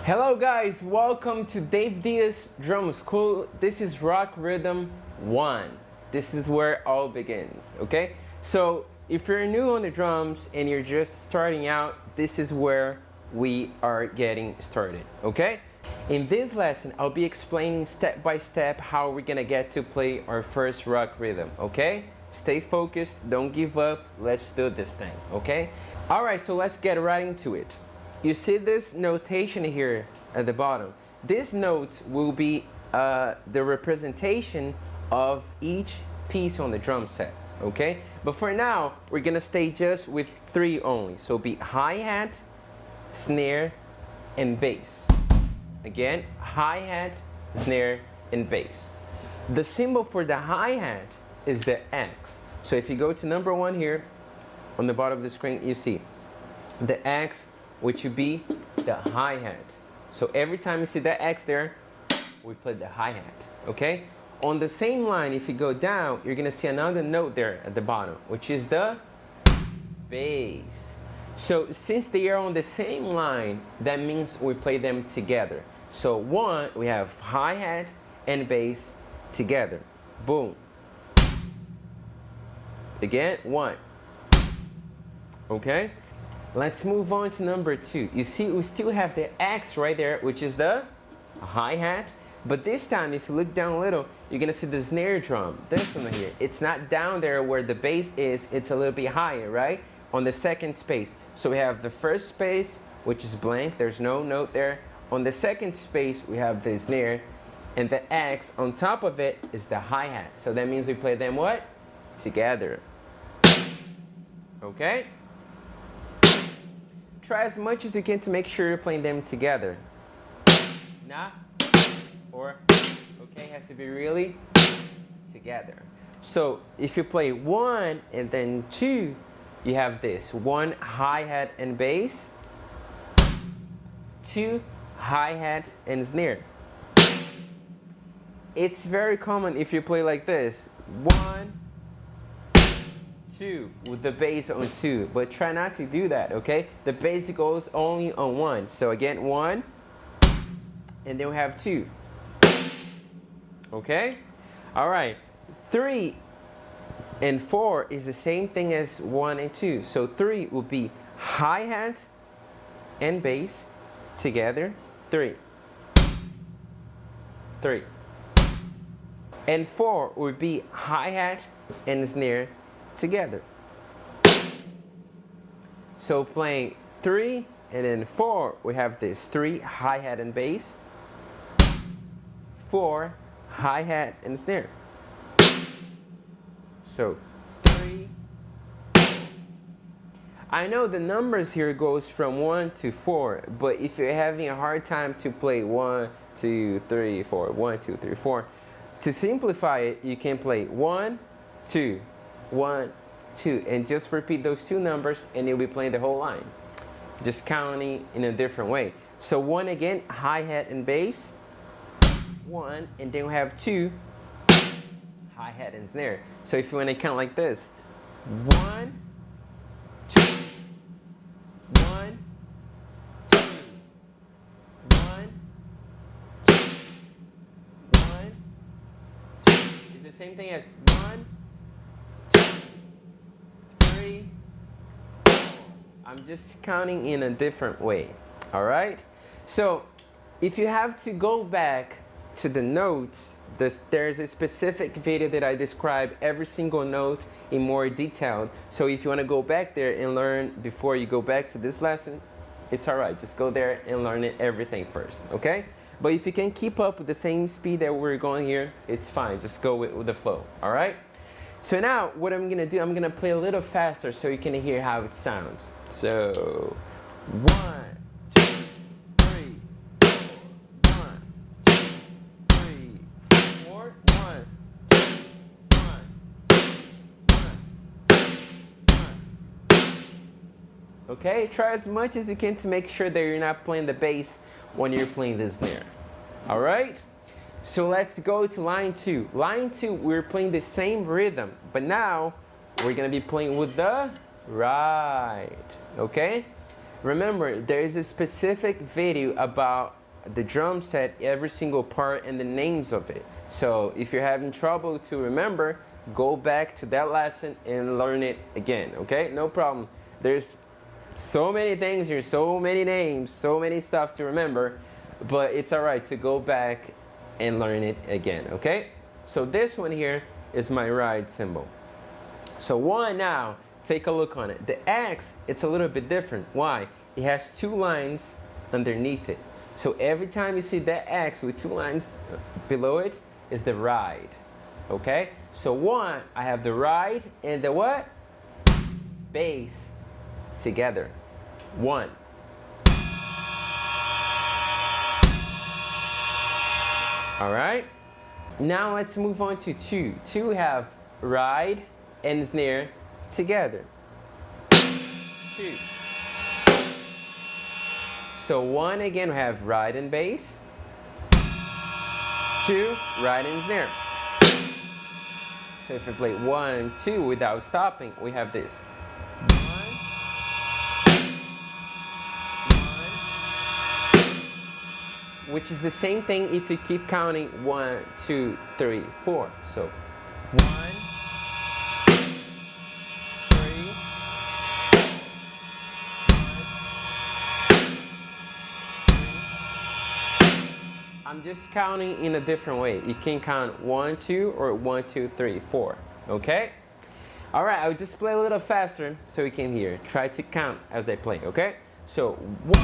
Hello guys, welcome to Dave Diaz Drum School. This is Rock Rhythm 1. This is where all begins, okay? So if you're new on the drums and you're just starting out, this is where we are getting started, okay? In this lesson, I'll be explaining step by step how we're gonna get to play our first rock rhythm, okay? Stay focused, don't give up, let's do this thing, okay? Alright, so let's get right into it. You see this notation here at the bottom. These notes will be the representation of each piece on the drum set, okay? But for now, we're gonna stay just with 3 only. So be hi-hat, snare, and bass. Again, hi-hat, snare, and bass. The symbol for the hi-hat is the X. So if you go to number 1 here, on the bottom of the screen, you see the X, which would be the hi-hat. So every time you see that X there, we play the hi-hat, okay? On the same line, if you go down, you're gonna see another note there at the bottom, which is the bass. So since they are on the same line, that means we play them together. So 1, we have hi-hat and bass together. Boom. Again, 1. Okay? Let's move on to number 2. You see, we still have the X right there, which is the hi-hat. But this time, if you look down a little, you're gonna see the snare drum. This one here. It's not down there where the bass is. It's a little bit higher, right? On the second space. So we have the first space, which is blank. There's no note there. On the second space, we have the snare. And the X on top of it is the hi-hat. So that means we play them what? Together. Okay? Try as much as you can to make sure you're playing them together. Na, or, okay, has to be really together. So if you play 1 and then 2, you have this. 1 hi-hat and bass, 2 hi-hat and snare. It's very common if you play like this. 1, 2 with the bass on 2, but try not to do that, okay? The bass goes only on 1. So again, 1, and then we have 2. Okay? All right. 3 and 4 is the same thing as 1 and 2. So 3 will be hi-hat and bass together. 3. 3. And 4 would be hi-hat and snare together. So playing 3 and then 4, we have this 3 hi-hat and bass, 4 hi-hat and snare. So 3. I know the numbers here goes from 1 to 4, but if you're having a hard time to play 1, 2, 3, 4, 1, 2, 3, 4, to simplify it, you can play 1, 2, 1, 2, and just repeat those 2 numbers and you'll be playing the whole line. Just counting in a different way. So 1 again, hi-hat and bass, 1, and then we have 2 hi-hat and snare. So if you want to count like this, 1, 2, 1, 2, 1, 2, 1, 2. It's the same thing as 1, 2, 3, 4. I'm just counting in a different way. All right? So if you have to go back to the notes, there's a specific video that I describe every single note in more detail. So if you want to go back there and learn before you go back to this lesson, it's all right. Just go there and learn everything first, okay? But if you can keep up with the same speed that we're going here, it's fine. Just go with the flow, all right? So now what I'm gonna do, I'm gonna play a little faster so you can hear how it sounds. So 1, 2, 3, 4, 1, 2, 3, 4, 1, 2, 1, 2, 1, 2, 1. Okay, try as much as you can to make sure that you're not playing the bass when you're playing the snare. All right? So let's go to line 2. Line 2, we're playing the same rhythm, but now we're gonna be playing with the right. Okay? Remember, there is a specific video about the drum set, every single part and the names of it. So if you're having trouble to remember, go back to that lesson and learn it again, okay? No problem. There's so many things here, so many names, so many stuff to remember, but it's all right to go back and learn it again, okay? So this one here is my ride symbol. So one now, take a look on it. The X, it's a little bit different. Why? It has two lines underneath it. So every time you see that X with two lines below it is the ride, okay? So one, I have the ride and the what? Bass together. One. All right. Now let's move on to two. Two have ride and snare together. Two. So one again we have ride and bass. Two, ride and snare. So if we play 1, 2 without stopping, we have this. Which is the same thing if you keep counting 1, 2, 3, 4. So 1, 2, 3. I'm just counting in a different way. You can count 1, 2 or 1, 2, 3, 4. Okay? All right, I'll just play a little faster so you can hear. Try to count as I play, okay? So 1.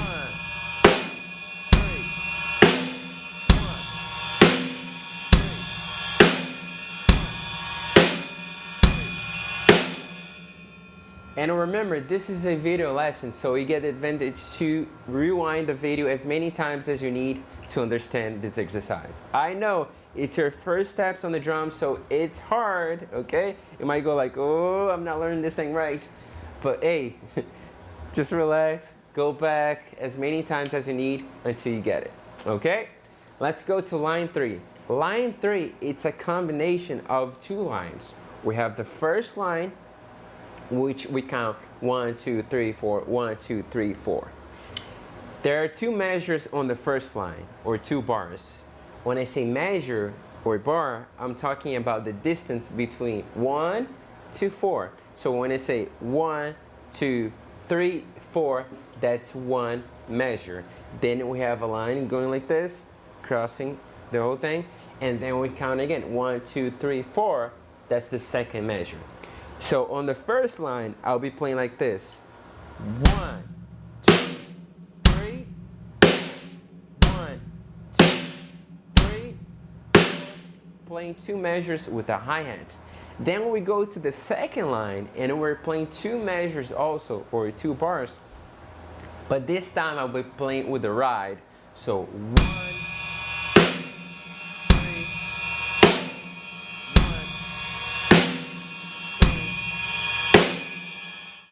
And remember, this is a video lesson, so you get the advantage to rewind the video as many times as you need to understand this exercise. I know it's your first steps on the drum, so it's hard, okay? You might go like, oh, I'm not learning this thing right. But hey, just relax, go back as many times as you need until you get it, okay? Let's go to line 3. Line 3, it's a combination of two lines. We have the first line, which we count 1, 2, 3, 4, 1, 2, 3, 4. There are two measures on the first line, or two bars. When I say measure or bar, I'm talking about the distance between 1 to 4. So when I say 1, 2, 3, 4, that's one measure. Then we have a line going like this, crossing the whole thing, and then we count again, 1, 2, 3, 4, that's the second measure. So on the first line, I'll be playing like this. 1, 2, 3. 1, 2, 3. Playing two measures with a hi-hat. Then we go to the second line and we're playing two measures also, or two bars. But this time I'll be playing with the ride. So 1,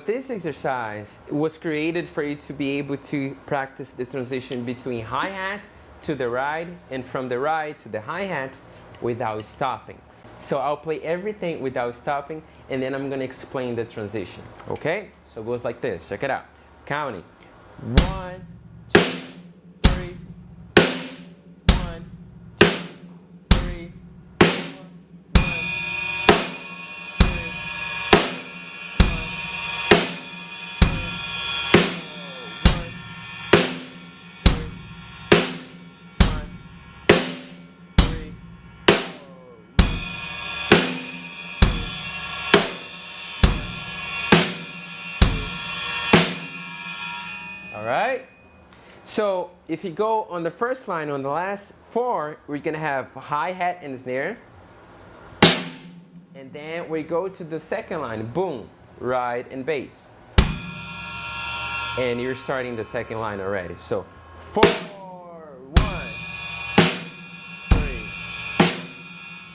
this exercise was created for you to be able to practice the transition between hi-hat to the ride and from the ride to the hi-hat without stopping. So I'll play everything without stopping and then I'm going to explain the transition. Okay? So it goes like this. Check it out. Counting. 1, 2, 3. 1, 2, 3. 1, 2, 3. Alright? So if you go on the first line, on the last 4, we're going to have hi-hat and snare. And then we go to the second line, boom, ride and bass. And you're starting the second line already. So 4, 1, 2, 3.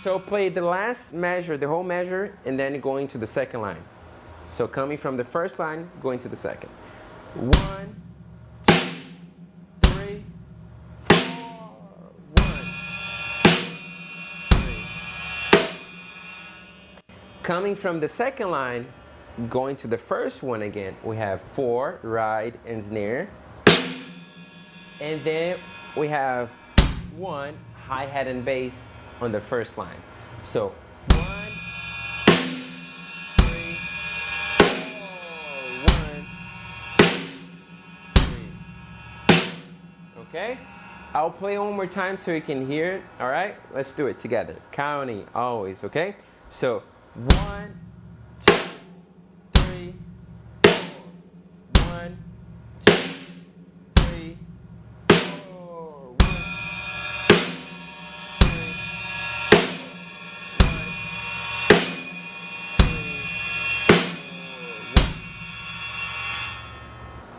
So play the last measure, the whole measure, and then going to the second line. So coming from the first line, going to the second. 1, 2, 3, 4. 1, 2, 3. Coming from the second line, going to the first one again, we have 4, ride and snare. And then we have 1, hi-hat and bass on the first line. So 1, 2, 3, 4, 1, 2, 3. Okay? I'll play one more time so you can hear it. All right? Let's do it together. Counting always, okay? So 1, 2, 3, 4. 1, 2, 3, 4. 1,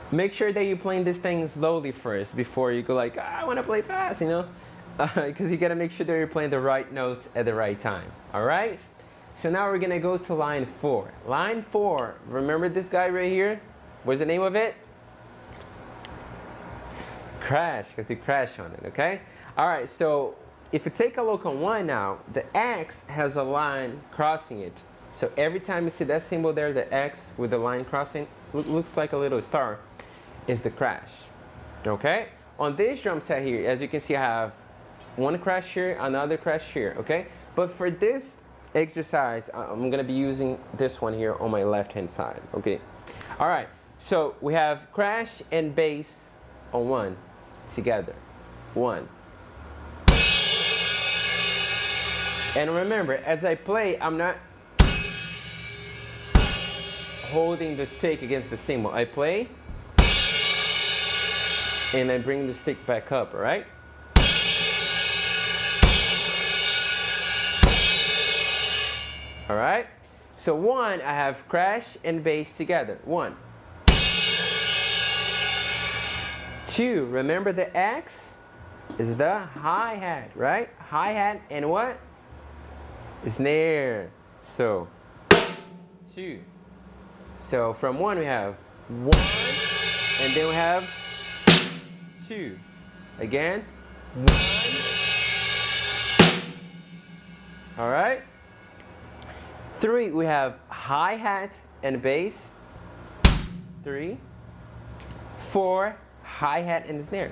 2, make sure that you're playing this thing slowly first before you go like, I want to play fast, you know? Because you got to make sure that you're playing the right notes at the right time. All right? So now we're going to go to line 4. Line 4, remember this guy right here? What's the name of it? Crash, because you crash on it, okay? All right, so if you take a look on 1 now, the X has a line crossing it. So every time you see that symbol there, the X with the line crossing, looks like a little star, is the crash, okay? On this drum set here, as you can see, I have one crash here, another crash here, okay? But for this exercise, I'm gonna be using this one here on my left-hand side, okay? All right, so we have crash and bass on 1 together, 1. And remember, as I play, I'm not holding the stick against the cymbal. I play, and I bring the stick back up, all right? All right? So 1, I have crash and bass together, 1. 2, remember the X is the hi-hat, right? Hi-hat and what? Snare. So 2. So from 1 we have 1, and then we have 2. Again, 1. All right? 3, we have hi-hat and bass. 3. 4, hi-hat and snare.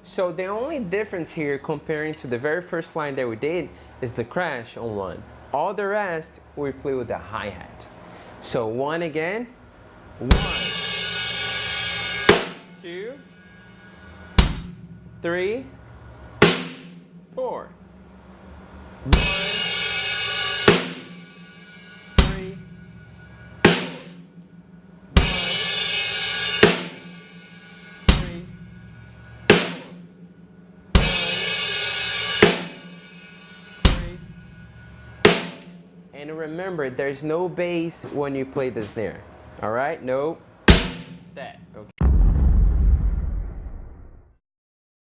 So the only difference here comparing to the very first line that we did is the crash on 1. All the rest we play with the hi-hat. So 1 again. 1, 2, 3, 4. 1, 2, 3, 4. And remember, there's no bass when you play the snare. All right? No. That. Okay.